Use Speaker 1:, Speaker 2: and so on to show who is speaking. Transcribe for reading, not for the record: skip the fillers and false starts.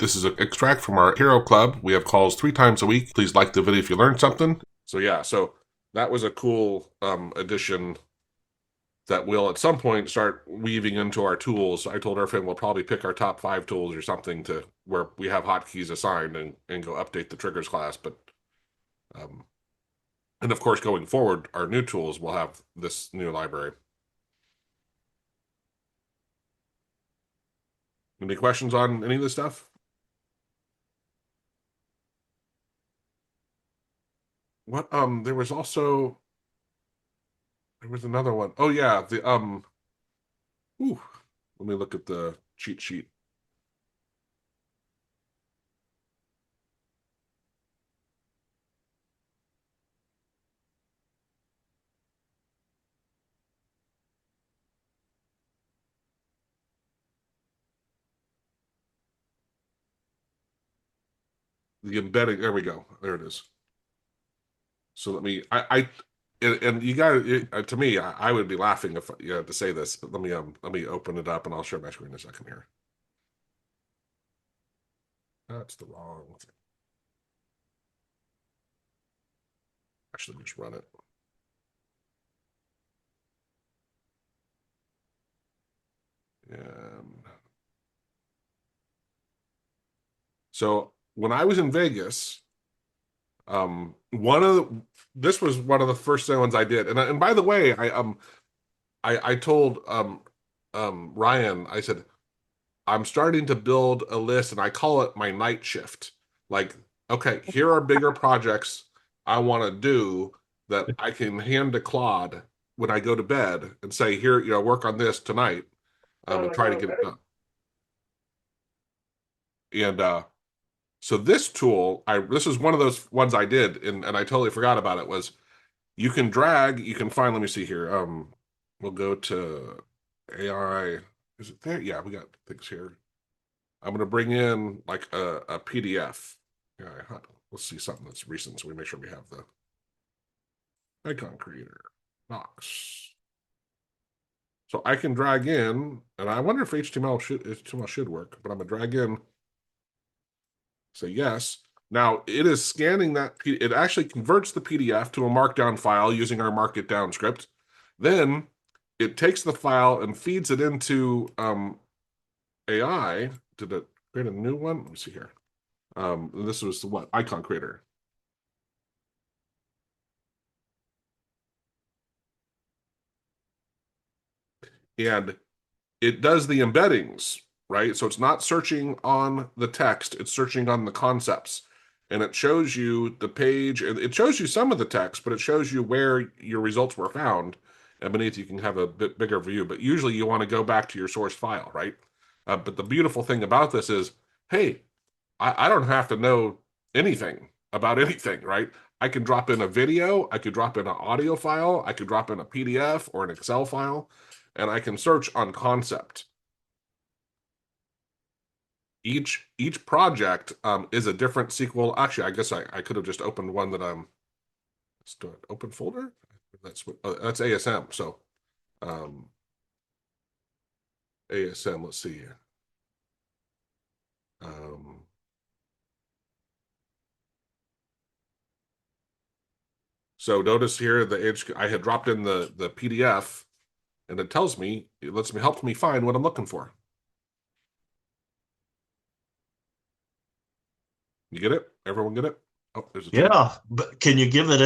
Speaker 1: This is an extract from our Hero Club. We have calls 3 times a week. Please like the video if you learned something. So yeah, so that was a cool addition that we'll at some point start weaving into our tools. I told Irfan we'll probably pick our top 5 tools or something to where we have hotkeys assigned and go update the triggers class. But and of course, going forward, our new tools will have this new library. Any questions on any of this stuff? What there was another one. Oh yeah, ooh, let me look at the cheat sheet. The embedding, there we go. There it is. So let me and you got to me, I would be laughing if you had to say this, but let me open it up and I'll share my screen in a second here. That's the wrong thing. Actually, just run it. And so when I was in Vegas, this was one of the first ones I did. And by the way, I told Ryan, I said, I'm starting to build a list and I call it my night shift. Like, okay, here are bigger projects I want to do that I can hand to Claude when I go to bed and say, here, work on this tonight, and try to get it done. And so this tool, this is one of those ones I did, and I totally forgot about it, was you can find, let me see here. We'll go to AI. Is it there? Yeah, we got things here. I'm going to bring in like a PDF. Yeah, let's see something that's recent so we make sure we have the icon creator box. So I can drag in, and I wonder if HTML should work, but I'm going to drag in, say yes. Now it is scanning that. It actually converts the PDF to a Markdown file using our Markdown script. Then it takes the file and feeds it into AI. Did it create a new one? Let me see here. This was the what? Icon creator. And it does the embeddings, right? So it's not searching on the text, it's searching on the concepts. And it shows you the page, and it shows you some of the text, but it shows you where your results were found. And beneath you can have a bit bigger view, but usually you want to go back to your source file, right? But the beautiful thing about this is, hey, I don't have to know anything about anything, right? I can drop in a video, I could drop in an audio file, I could drop in a PDF or an Excel file, and I can search on concept. Each project is a different SQL. Actually, I guess I could have just opened one that let's do it. Open folder. That's ASM. So ASM. Let's see. So notice here I had dropped in the PDF, and it tells me, helps me find what I'm looking for. You get it? Everyone get it? Oh, there's a change.
Speaker 2: Yeah, but can you give it